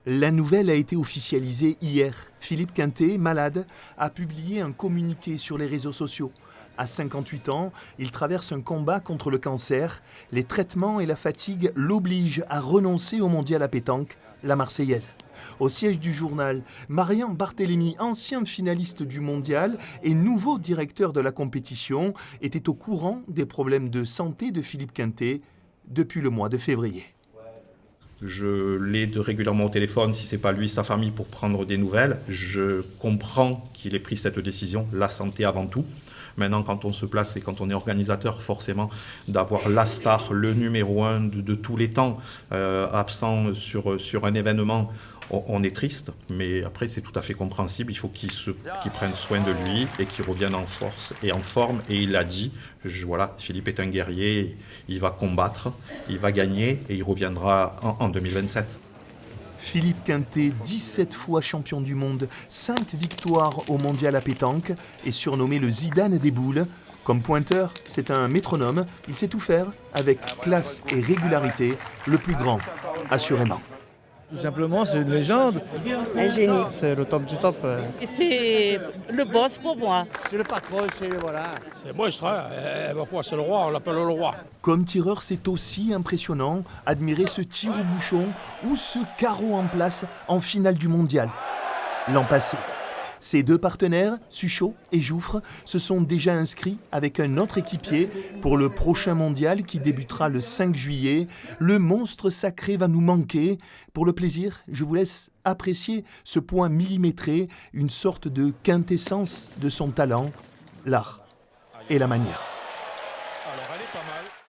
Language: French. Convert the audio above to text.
La nouvelle a été officialisée hier. Philippe Quintet, malade, a publié un communiqué sur les réseaux sociaux. À 58 ans, il traverse un combat contre le cancer. Les traitements et la fatigue l'obligent à renoncer au mondial à pétanque, la Marseillaise. Au siège du journal, Marian Barthélémy, ancien finaliste du mondial et nouveau directeur de la compétition, était au courant des problèmes de santé de Philippe Quintet depuis le mois de février. Je l'aide régulièrement au téléphone, si ce n'est pas lui, sa famille, pour prendre des nouvelles. Je comprends qu'il ait pris cette décision, la santé avant tout. Maintenant, quand on se place et quand on est organisateur, forcément, d'avoir la star, le numéro 1 de tous les temps, absent sur un événement, on est triste. Mais après, c'est tout à fait compréhensible. Il faut qu'il prenne soin de lui et qu'il revienne en force et en forme. Et il l'a dit, voilà, Philippe est un guerrier, il va combattre, il va gagner et il reviendra en 2027. Philippe Quintet, 17 fois champion du monde, 5 victoires au mondial à pétanque, est surnommé le Zidane des boules. Comme pointeur, c'est un métronome, il sait tout faire avec classe et régularité, le plus grand, assurément. Tout simplement, c'est une légende. Un génie. C'est le top du top. C'est le boss pour moi. C'est le patron, voilà. C'est monstre, hein. C'est le roi, on l'appelle le roi. Comme tireur, c'est aussi impressionnant. Admirer ce tir au bouchon ou ce carreau en place en finale du mondial l'an passé. Ses deux partenaires, Suchot et Jouffre, se sont déjà inscrits avec un autre équipier pour le prochain mondial qui débutera le 5 juillet. Le monstre sacré va nous manquer. Pour le plaisir, je vous laisse apprécier ce point millimétré, une sorte de quintessence de son talent, l'art et la manière.